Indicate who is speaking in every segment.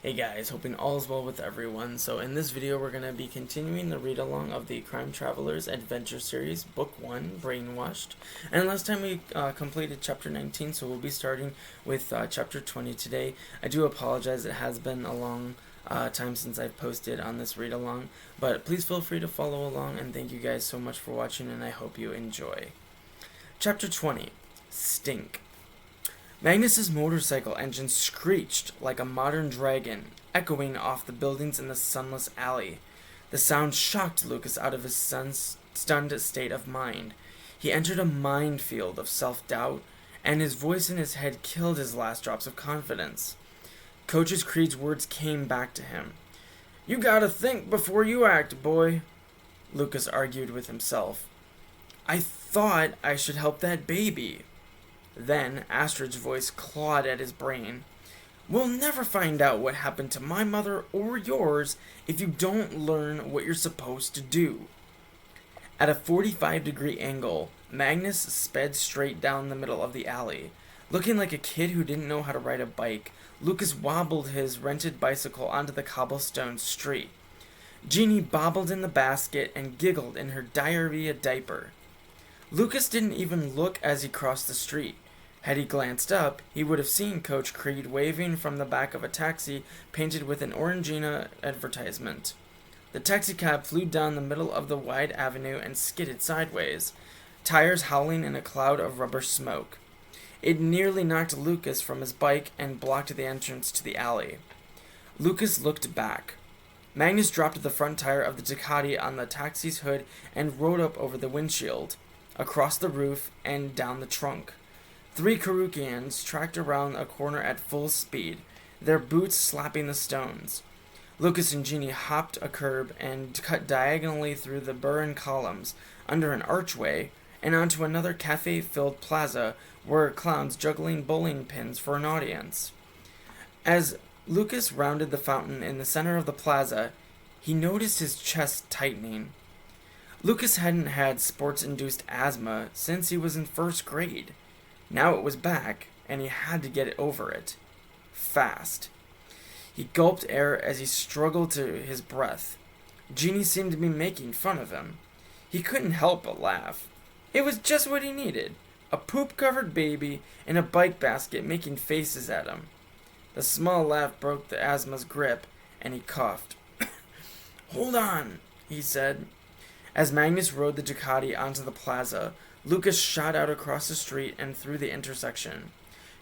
Speaker 1: Hey guys, hoping all is well with everyone. So in this video we're going to be continuing the read-along of the Crime Travelers Adventure Series, Book 1, Brainwashed. And last time we completed Chapter 19, so we'll be starting with Chapter 20 today. I do apologize, it has been a long time since I've posted on this read-along, but please feel free to follow along, and thank you guys so much for watching, and I hope you enjoy. Chapter 20, Stink. Magnus's motorcycle engine screeched like a modern dragon, echoing off the buildings in the sunless alley. The sound shocked Lucas out of his stunned state of mind. He entered a minefield of self-doubt, and his voice in his head killed his last drops of confidence. Coach Creed's words came back to him. "You gotta think before you act, boy," Lucas argued with himself. "I thought I should help that baby." Then Astrid's voice clawed at his brain. "We'll never find out what happened to my mother or yours if you don't learn what you're supposed to do." At a 45-degree angle, Magnus sped straight down the middle of the alley. Looking like a kid who didn't know how to ride a bike, Lucas wobbled his rented bicycle onto the cobblestone street. Gini bobbled in the basket and giggled in her diarrhea diaper. Lucas didn't even look as he crossed the street. Had he glanced up, he would have seen Coach Creed waving from the back of a taxi painted with an Orangina advertisement. The taxicab flew down the middle of the wide avenue and skidded sideways, tires howling in a cloud of rubber smoke. It nearly knocked Lucas from his bike and blocked the entrance to the alley. Lucas looked back. Magnus dropped the front tire of the Ducati on the taxi's hood and rode up over the windshield, across the roof, and down the trunk. 3 Curukians tracked around a corner at full speed, their boots slapping the stones. Lucas and Gini hopped a curb and cut diagonally through the Burin columns, under an archway, and onto another cafe-filled plaza where clowns juggling bowling pins for an audience. As Lucas rounded the fountain in the center of the plaza, he noticed his chest tightening. Lucas hadn't had sports-induced asthma since he was in first grade. Now it was back, and he had to get over it. Fast. He gulped air as he struggled to his breath. Gini seemed to be making fun of him. He couldn't help but laugh. It was just what he needed. A poop-covered baby in a bike basket making faces at him. The small laugh broke the asthma's grip, and he coughed. "Hold on," he said. As Magnus rode the Ducati onto the plaza, Lucas shot out across the street and through the intersection.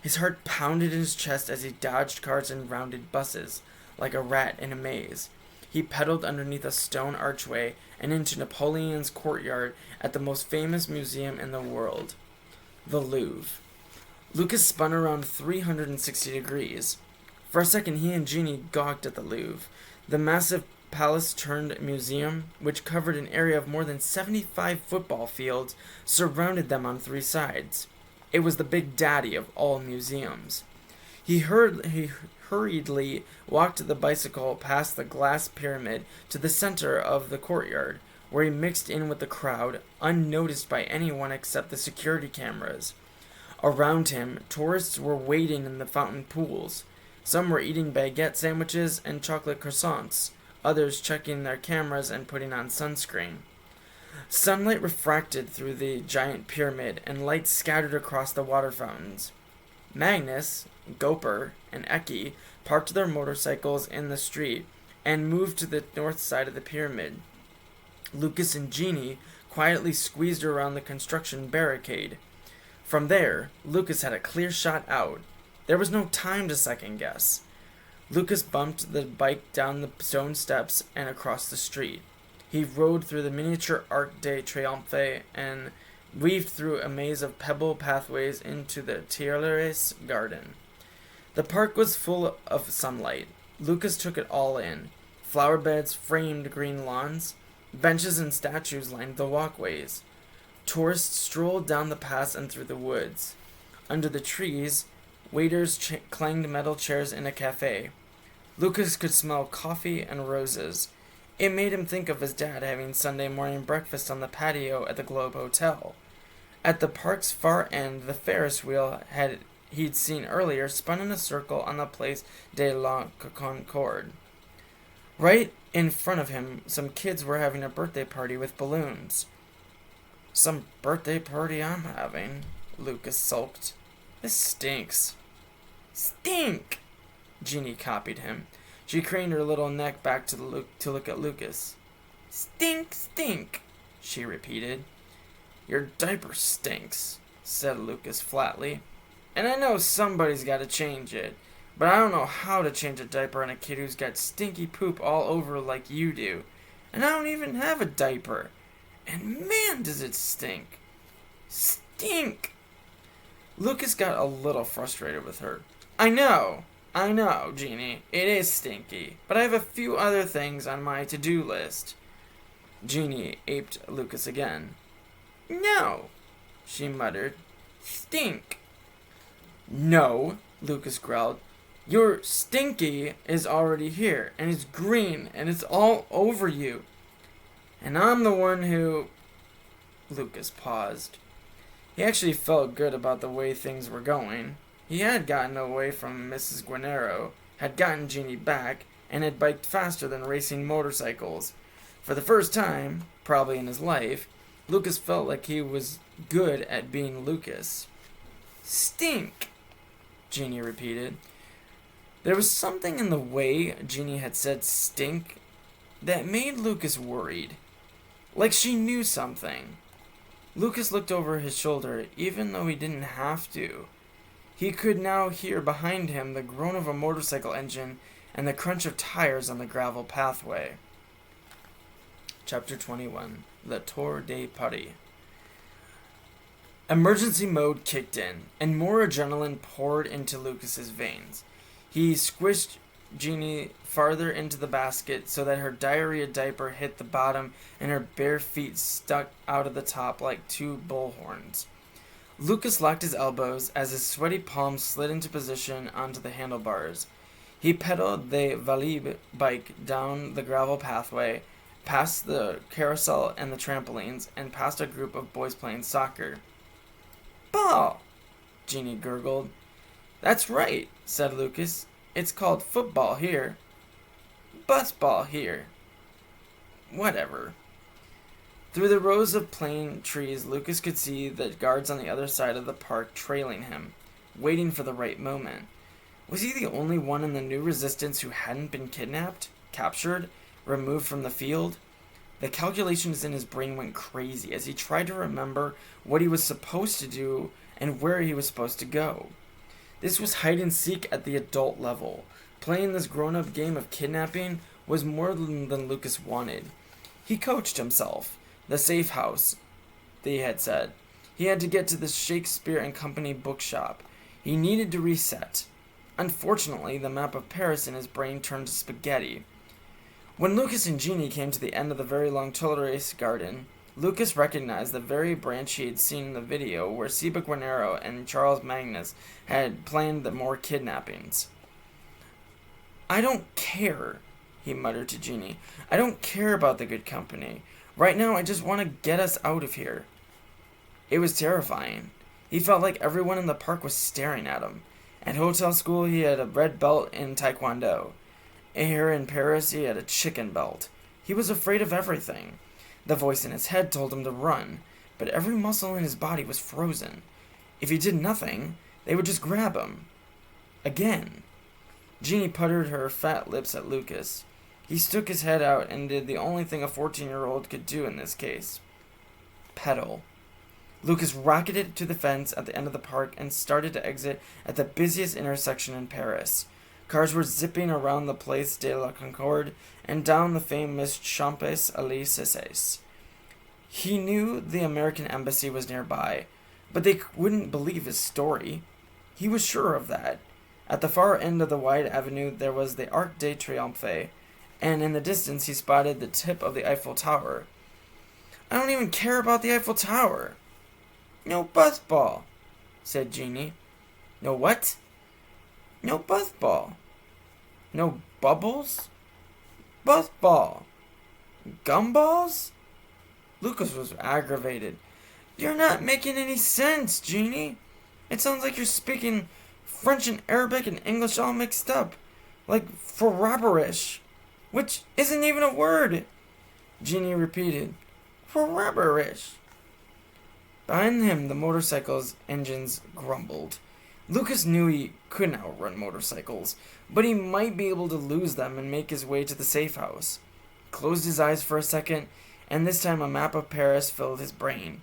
Speaker 1: His heart pounded in his chest as he dodged cars and rounded buses, like a rat in a maze. He pedaled underneath a stone archway and into Napoleon's courtyard at the most famous museum in the world, the Louvre. Lucas spun around 360 degrees. For a second, he and Gini gawked at the Louvre, the massive palace-turned-museum, which covered an area of more than 75 football fields, surrounded them on 3 sides. It was the big daddy of all museums. He hurriedly walked the bicycle past the glass pyramid to the center of the courtyard, where he mixed in with the crowd, unnoticed by anyone except the security cameras. Around him, tourists were wading in the fountain pools. Some were eating baguette sandwiches and chocolate croissants, others checking their cameras and putting on sunscreen. Sunlight refracted through the giant pyramid, and light scattered across the water fountains. Magnus, Gopher, and Eki parked their motorcycles in the street and moved to the north side of the pyramid. Lucas and Gini quietly squeezed around the construction barricade. From there, Lucas had a clear shot out. There was no time to second guess. Lucas bumped the bike down the stone steps and across the street. He rode through the miniature Arc de Triomphe and weaved through a maze of pebble pathways into the Tuileries garden. The park was full of sunlight. Lucas took it all in. Flower beds framed green lawns. Benches and statues lined the walkways. Tourists strolled down the paths and through the woods. Under the trees, waiters clanged metal chairs in a cafe. Lucas could smell coffee and roses. It made him think of his dad having Sunday morning breakfast on the patio at the Globe Hotel. At the park's far end, the Ferris wheel had he'd seen earlier spun in a circle on the Place de la Concorde. Right in front of him, some kids were having a birthday party with balloons. "Some birthday party I'm having," Lucas sulked. "This stinks." "Stink!" Gini copied him. She craned her little neck back to look at Lucas. "Stink, stink," she repeated. "Your diaper stinks," said Lucas flatly. "And I know somebody's got to change it, but I don't know how to change a diaper on a kid who's got stinky poop all over like you do. And I don't even have a diaper. And man, does it stink. Stink!" Lucas got a little frustrated with her. I know, Gini, it is stinky, but I have a few other things on my to-do list." Gini aped Lucas again. "No," she muttered. "Stink." "No," Lucas growled. "Your stinky is already here, and it's green, and it's all over you. And I'm the one who..." Lucas paused. He actually felt good about the way things were going. He had gotten away from Mrs. Guinero, had gotten Gini back, and had biked faster than racing motorcycles. For the first time, probably in his life, Lucas felt like he was good at being Lucas. "Stink," Gini repeated. There was something in the way Gini had said stink that made Lucas worried. Like she knew something. Lucas looked over his shoulder, even though he didn't have to. He could now hear behind him the groan of a motorcycle engine and the crunch of tires on the gravel pathway. Chapter 21. Le Tour de Paris. Emergency mode kicked in, and more adrenaline poured into Lucas's veins. He squished Gini farther into the basket so that her diarrhea diaper hit the bottom and her bare feet stuck out of the top like two bullhorns. Lucas locked his elbows as his sweaty palms slid into position onto the handlebars. He pedaled the Valib bike down the gravel pathway, past the carousel and the trampolines, and past a group of boys playing soccer. "Ball," Gini gurgled. "That's right," said Lucas. "It's called football here. Busball here. Whatever." Through the rows of plane trees, Lucas could see the guards on the other side of the park trailing him, waiting for the right moment. Was he the only one in the new resistance who hadn't been kidnapped, captured, removed from the field? The calculations in his brain went crazy as he tried to remember what he was supposed to do and where he was supposed to go. This was hide and seek at the adult level. Playing this grown-up game of kidnapping was more than Lucas wanted. He coached himself. The safehouse, they had said. He had to get to the Shakespeare and Company bookshop. He needed to reset. Unfortunately, the map of Paris in his brain turned to spaghetti. When Lucas and Gini came to the end of the very long Tuileries garden, Lucas recognized the very branch he had seen in the video where Siba Guinero and Charles Magnus had planned the more kidnappings. "I don't care," he muttered to Gini. "I don't care about the good company. Right now, I just want to get us out of here." It was terrifying. He felt like everyone in the park was staring at him. At hotel school, he had a red belt in Taekwondo. Here in Paris, he had a chicken belt. He was afraid of everything. The voice in his head told him to run, but every muscle in his body was frozen. If he did nothing, they would just grab him. Again. Gini puttered her fat lips at Lucas. He stuck his head out and did the only thing a 14-year-old could do in this case. Pedal. Lucas rocketed to the fence at the end of the park and started to exit at the busiest intersection in Paris. Cars were zipping around the Place de la Concorde and down the famous Champs-Élysées. He knew the American embassy was nearby, but they wouldn't believe his story. He was sure of that. At the far end of the wide avenue there was the Arc de Triomphe, and in the distance he spotted the tip of the Eiffel Tower. "I don't even care about the Eiffel Tower." "No buzzball," said Gini. "No what?" "No buzzball." "No bubbles?" "Buzzball." "Gumballs?" Lucas was aggravated. "You're not making any sense, Gini." It sounds like you're speaking French and Arabic and English all mixed up. Like Ferraberish, which isn't even a word. Gini repeated, Ferraberish. Behind him, the motorcycle's engines grumbled. Lucas knew he couldn't outrun motorcycles, but he might be able to lose them and make his way to the safe house. He closed his eyes for a second, and this time a map of Paris filled his brain.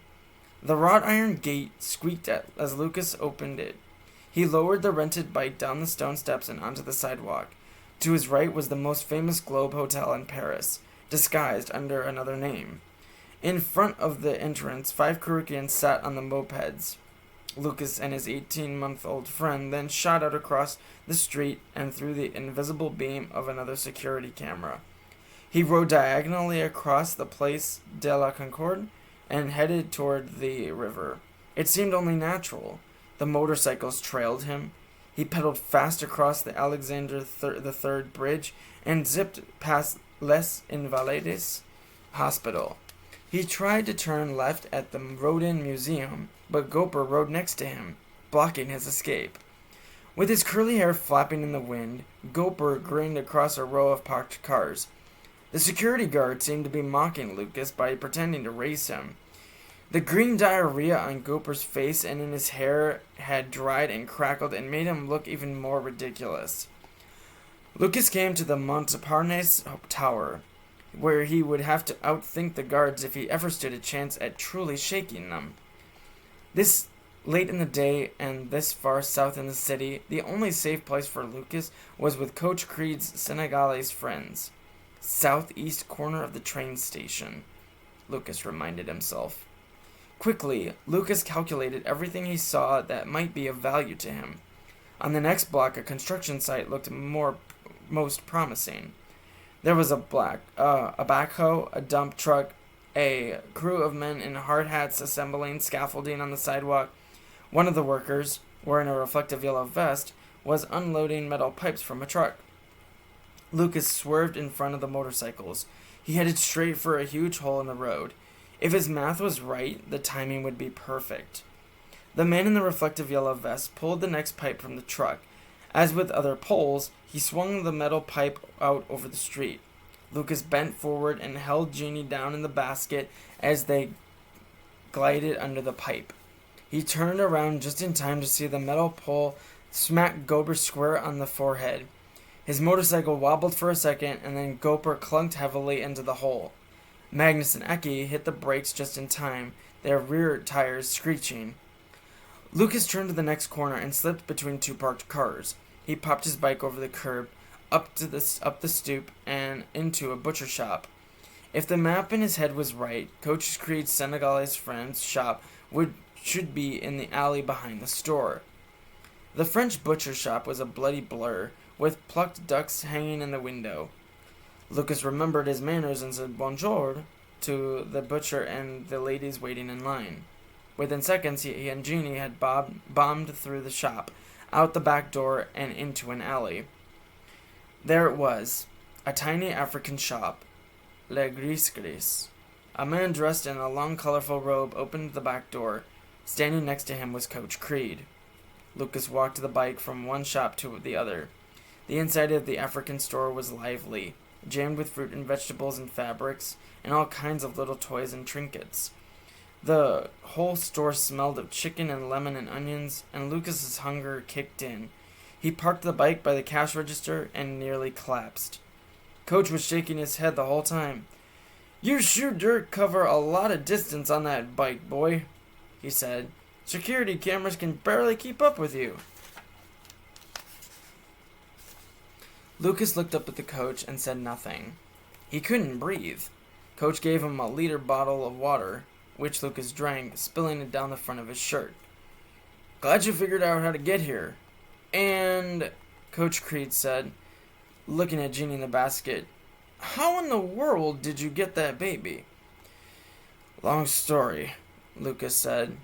Speaker 1: The wrought iron gate squeaked as Lucas opened it. He lowered the rented bike down the stone steps and onto the sidewalk. To his right was the most famous Globe Hotel in Paris, disguised under another name. In front of the entrance, 5 Curukians sat on the mopeds. Lucas and his 18-month-old friend then shot out across the street and through the invisible beam of another security camera. He rode diagonally across the Place de la Concorde and headed toward the river. It seemed only natural. The motorcycles trailed him. He pedaled fast across the Alexander III Bridge and zipped past Les Invalides Hospital. He tried to turn left at the Rodin Museum, but Gopher rode next to him, blocking his escape. With his curly hair flapping in the wind, Gopher grinned across a row of parked cars. The security guard seemed to be mocking Lucas by pretending to race him. The green diarrhea on Gopher's face and in his hair had dried and crackled and made him look even more ridiculous. Lucas came to the Montparnasse Tower, where he would have to outthink the guards if he ever stood a chance at truly shaking them. This late in the day and this far south in the city, the only safe place for Lucas was with Coach Creed's Senegalese friends. Southeast corner of the train station, Lucas reminded himself. Quickly, Lucas calculated everything he saw that might be of value to him. On the next block, a construction site looked most promising. There was a backhoe, a dump truck, a crew of men in hard hats assembling scaffolding on the sidewalk. One of the workers, wearing a reflective yellow vest, was unloading metal pipes from a truck. Lucas swerved in front of the motorcycles. He headed straight for a huge hole in the road. If his math was right, the timing would be perfect. The man in the reflective yellow vest pulled the next pipe from the truck. As with other pulls, he swung the metal pipe out over the street. Lucas bent forward and held Gini down in the basket as they glided under the pipe. He turned around just in time to see the metal pole smack Gopher square on the forehead. His motorcycle wobbled for a second, and then Gopher clunked heavily into the hole. Magnus and Eki hit the brakes just in time, their rear tires screeching. Lucas turned to the next corner and slipped between 2 parked cars. He popped his bike over the curb, up the stoop, and into a butcher shop. If the map in his head was right, Coach Creed's Senegalese friend's shop should be in the alley behind the store. The French butcher shop was a bloody blur, with plucked ducks hanging in the window. Lucas remembered his manners and said bonjour to the butcher and the ladies waiting in line. Within seconds, he and Gini had bombed through the shop, out the back door, and into an alley. There it was, a tiny African shop, Le Gris. A man dressed in a long, colorful robe opened the back door. Standing next to him was Coach Creed. Lucas walked the bike from one shop to the other. The inside of the African store was lively, jammed with fruit and vegetables and fabrics, and all kinds of little toys and trinkets. The whole store smelled of chicken and lemon and onions, and Lucas's hunger kicked in. He parked the bike by the cash register and nearly collapsed. Coach was shaking his head the whole time. "You sure cover a lot of distance on that bike, boy," he said. "Security cameras can barely keep up with you." Lucas looked up at the coach and said nothing. He couldn't breathe. Coach gave him a liter bottle of water, which Lucas drank, spilling it down the front of his shirt. "Glad you figured out how to get here." "And," Coach Creed said, looking at Gini in the basket, "how in the world did you get that baby?" "Long story," Lucas said.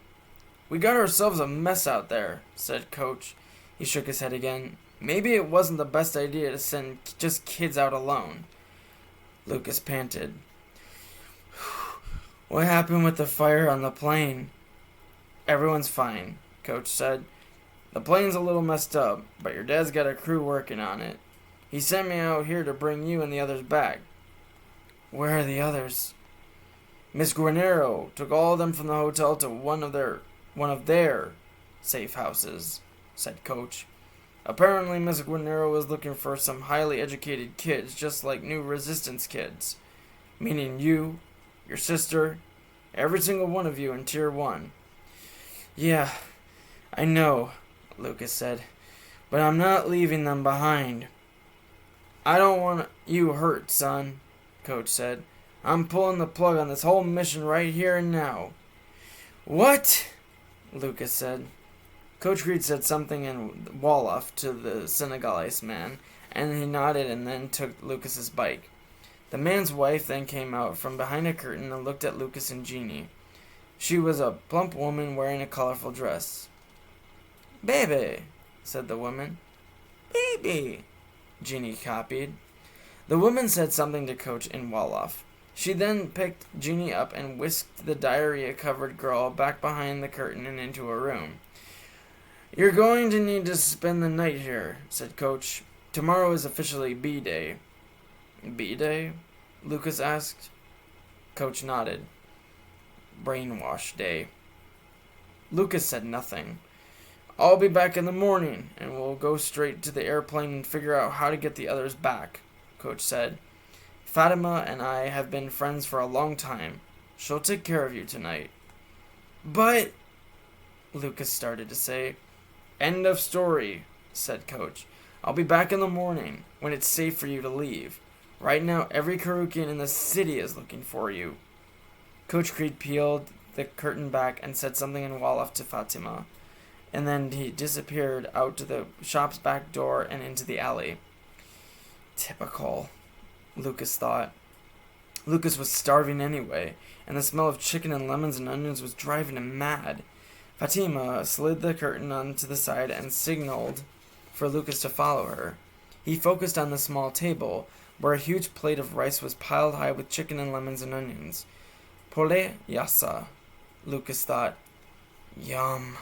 Speaker 1: "We got ourselves a mess out there," said Coach. He shook his head again. "Maybe it wasn't the best idea to send just kids out alone." Lucas panted. "What happened with the fire on the plane?" "Everyone's fine," Coach said. The plane's a little messed up, but your dad's got a crew working on it. He sent me out here to bring you and the others back." "Where are the others?" "Miss Guarnero took all of them from the hotel to one of their safe houses," said Coach. "Apparently Miss Guarnero was looking for some highly educated kids, just like new resistance kids. Meaning you, your sister, every single one of you in Tier 1. "Yeah, I know," Lucas said. "But I'm not leaving them behind." "I don't want you hurt, son," Coach said. "I'm pulling the plug on this whole mission right here and now." "What?" Lucas said. Coach Reed said something in Wolof to the Senegalese man, and he nodded and then took Lucas's bike. The man's wife then came out from behind a curtain and looked at Lucas and Gini. She was a plump woman wearing a colorful dress. "Baby," said the woman. "Baby," Gini copied. The woman said something to Coach in Wolof. She then picked Gini up and whisked the diarrhea-covered girl back behind the curtain and into a room. "You're going to need to spend the night here," said Coach. "Tomorrow is officially B-Day." "B-Day?" Lucas asked. Coach nodded. "Brainwashed Day." Lucas said nothing. "I'll be back in the morning, and we'll go straight to the airplane and figure out how to get the others back," Coach said. "Fatima and I have been friends for a long time. She'll take care of you tonight." "But," Lucas started to say. "End of story," said Coach. "I'll be back in the morning, when it's safe for you to leave. Right now, every Curukian in the city is looking for you." Coach Creed peeled the curtain back and said something in Wolof to Fatima, and then he disappeared out to the shop's back door and into the alley. Typical, Lucas thought. Lucas was starving anyway, and the smell of chicken and lemons and onions was driving him mad. Fatima slid the curtain onto the side and signaled for Lucas to follow her. He focused on the small table, where a huge plate of rice was piled high with chicken and lemons and onions. "Pole yassa," Lucas thought. Yum.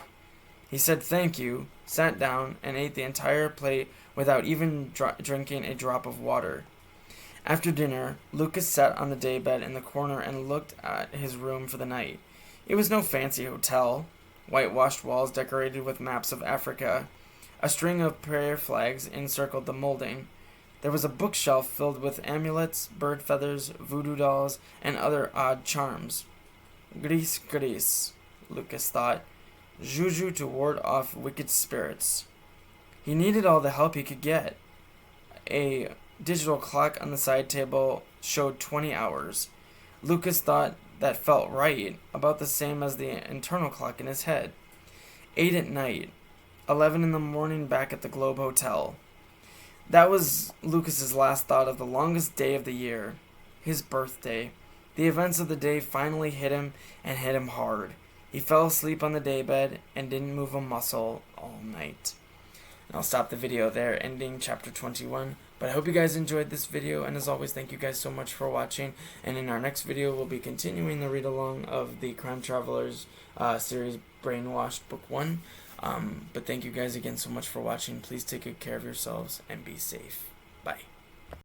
Speaker 1: He said thank you, sat down, and ate the entire plate without even drinking a drop of water. After dinner, Lucas sat on the daybed in the corner and looked at his room for the night. It was no fancy hotel. Whitewashed walls decorated with maps of Africa. A string of prayer flags encircled the molding. There was a bookshelf filled with amulets, bird feathers, voodoo dolls, and other odd charms. Gris gris, Lucas thought. Juju to ward off wicked spirits. He needed all the help he could get. A digital clock on the side table showed 20 hours. Lucas thought that felt right, about the same as the internal clock in his head. 8 at night, 11 in the morning back at the Globe Hotel. That was Lucas's last thought of the longest day of the year, his birthday. The events of the day finally hit him, and hit him hard. He fell asleep on the daybed and didn't move a muscle all night. And I'll stop the video there, ending chapter 21. But I hope you guys enjoyed this video, and as always, thank you guys so much for watching. And in our next video, we'll be continuing the read-along of the Crime Travelers series, Brainwashed, Book 1. But thank you guys again so much for watching. Please take good care of yourselves and be safe. Bye.